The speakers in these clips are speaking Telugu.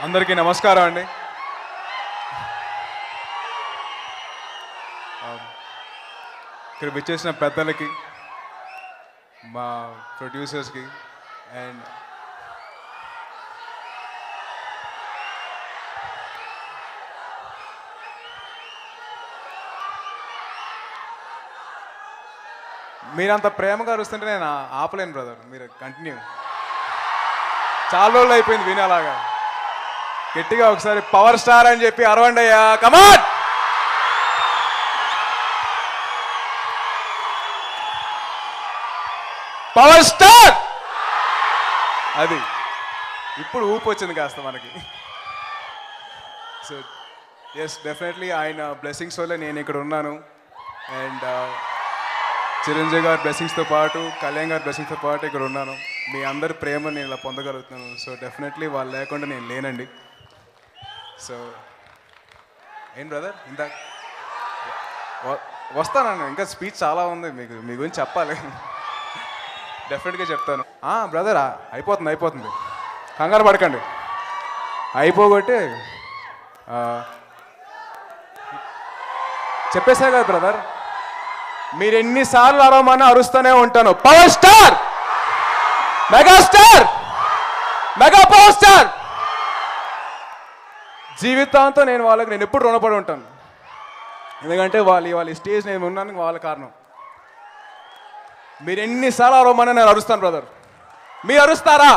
అందరికీ నమస్కారం అండి. ఇక్కడ విచ్చేసిన పెద్దలకి, మా ప్రొడ్యూసర్స్కి అండ్ మీరంత ప్రేమగా అరుస్తుంటే నేను ఆపలేను బ్రదర్. మీరు కంటిన్యూ. చాలా రోజులు అయిపోయింది వినేలాగా. గట్టిగా ఒకసారి పవర్ స్టార్ అని చెప్పి అరవండి అయ్యా. కమాన్. Power star. అది ఇప్పుడు ఊపు వచ్చింది కాస్త మనకి. సో ఎస్, డెఫినెట్లీ ఆయన బ్లెస్సింగ్స్ వల్లే నేను ఇక్కడ ఉన్నాను. అండ్ చిరంజీవి గారి బ్లెస్సింగ్స్తో పాటు, కళ్యాణ్ గారి బ్లెస్సింగ్స్తో పాటు ఇక్కడ ఉన్నాను. మీ అందరి ప్రేమ నేను ఇలా పొందగలుగుతున్నాను. సో డెఫినెట్లీ వాళ్ళు లేకుండా నేను లేనండి. సో ఏం బ్రదర్, ఇందాక వస్తానన్న, ఇంకా స్పీచ్ చాలా ఉంది, మీ గురించి చెప్పాలి. డెఫినెట్గా చెప్తాను. బ్రదర్ అయిపోతుంది, కంగారు పడకండి. అయిపోగొట్టి చెప్పేసా కదా బ్రదర్, మీరు ఎన్నిసార్లు అరవమని అరుస్తూనే ఉంటాను. Power star, megastar, mega power star. జీవితాంతో నేను ఎప్పుడు రుణపడి ఉంటాను. ఎందుకంటే వాళ్ళ స్టేజ్ నేను ఉన్నాను, వాళ్ళ కారణం. మీరు ఎన్నిసార్లు అరవమని నేను అరుస్తాను బ్రదర్. మీరు అరుస్తారా?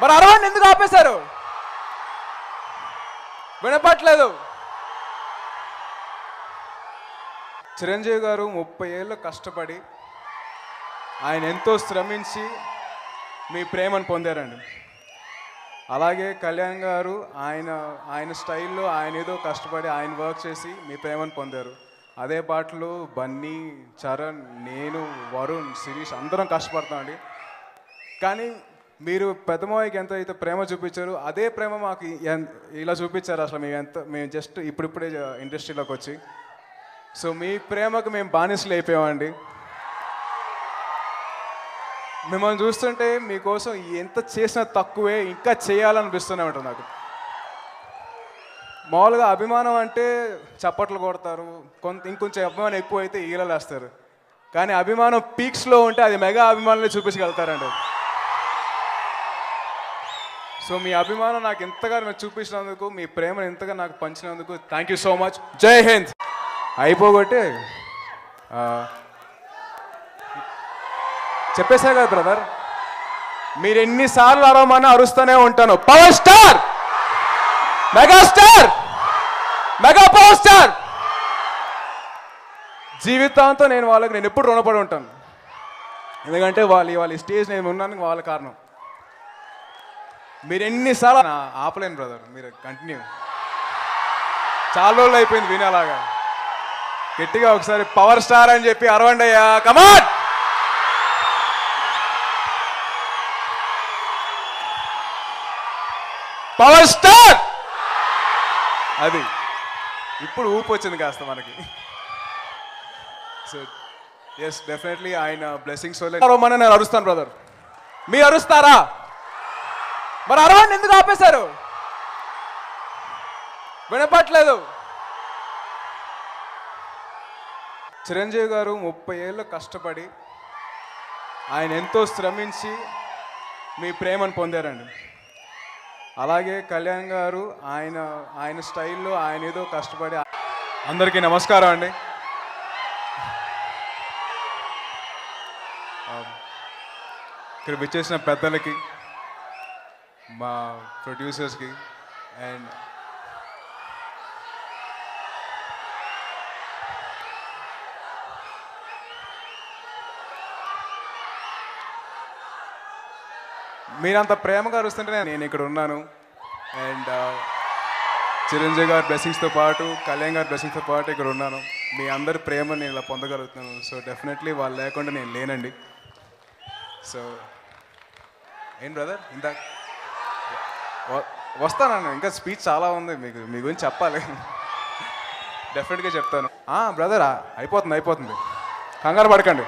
మరి అరవండి, ఎందుకు ఆపేశారు? వినపట్లేదు. చిరంజీవి గారు 30 ఏళ్ళు కష్టపడి, ఆయన ఎంతో శ్రమించి మీ ప్రేమను పొందారండి. అలాగే కళ్యాణ్ గారు ఆయన స్టైల్లో ఆయన ఏదో కష్టపడి ఆయన వర్క్ చేసి మీ ప్రేమను పొందారు. అదే పాటలు బన్నీ, చరణ్, నేను, వరుణ్, శిరీష్ అందరం కష్టపడతామండి. కానీ మీరు పెద్దమావయ్యకి ఎంత అయితే ప్రేమ చూపించారు, అదే ప్రేమ మాకు ఇలా చూపించారు. అసలు మేము జస్ట్ ఇప్పుడిప్పుడే ఇండస్ట్రీలోకి వచ్చి. సో మీ ప్రేమకు మేము బానిసలు అయిపోయామండి. మిమ్మల్ని చూస్తుంటే మీకోసం ఎంత చేసినా తక్కువే, ఇంకా చేయాలనిపిస్తూనే ఉంటుంది నాకు. మామూలుగా అభిమానం అంటే చప్పట్లు కొడతారు, ఇంకొంచెం అభిమానం ఎక్కువ అయితే ఈలలేస్తారు. కానీ అభిమానం పీక్స్లో ఉంటే అది మెగా అభిమానులే చూపించగలుగుతారండి. సో మీ అభిమానం నాకు ఎంతగా మీరు చూపించినందుకు, మీ ప్రేమను ఎంతగా నాకు పంచినందుకు థ్యాంక్ యూ సో మచ్. జై హింద్. అయిపోగొట్టి చెప్పేసా కదా బ్రదర్, మీరు ఎన్నిసార్లు అరవమని అరుస్తూనే ఉంటాను. Power star, megastar, mega power star. జీవితాంతో నేను ఎప్పుడు రుణపడి ఉంటాను. ఎందుకంటే వాళ్ళ స్టేజ్ నేను ఉన్నాను, వాళ్ళ కారణం. మీరు ఎన్నిసార్లు ఆపలేను బ్రదర్. మీరు కంటిన్యూ. చాలా రోజులు అయిపోయింది వినేలాగా. గట్టిగా ఒకసారి పవర్ స్టార్ అని చెప్పి అరవండి అయ్యా. కమాన్. Power star. అది ఇప్పుడు ఊపు వచ్చింది కాస్త మనకి. సో ఎస్, డెఫినెట్లీ ఆయన బ్లెస్సింగ్స్ వల్లే అరవమని నేను అరుస్తాను బ్రదర్. మీరు అరుస్తారా? మరి అరవండి, ఎందుకు ఆపేశారు? వినపట్లేదు. చిరంజీవి గారు 30 ఏళ్ళు కష్టపడి, ఆయన ఎంతో శ్రమించి మీ ప్రేమను పొందారండి. అలాగే కళ్యాణ్ గారు ఆయన స్టైల్లో ఆయన ఏదో కష్టపడి. అందరికీ నమస్కారం అండి. ఇక్కడ విచ్చేసిన పెద్దలకి, మా ప్రొడ్యూసర్స్కి అండ్ మీరంత ప్రేమగా అరుస్తుంటే నేను ఇక్కడ ఉన్నాను. అండ్ చిరంజీవి గారి బ్లెస్సింగ్స్తో పాటు, కళ్యాణ్ గారి బ్లెస్సింగ్స్తో పాటు ఇక్కడ ఉన్నాను. మీ అందరి ప్రేమ నేను ఇలా పొందగలుగుతున్నాను. సో డెఫినెట్లీ వాళ్ళు లేకుండా నేను లేనండి. సో ఏం బ్రదర్, ఇందాక వస్తానన్న, ఇంకా స్పీచ్ చాలా ఉంది, మీ గురించి చెప్పాలి. డెఫినెట్గా చెప్తాను. బ్రదర్ అయిపోతుంది, కంగారు పడకండి.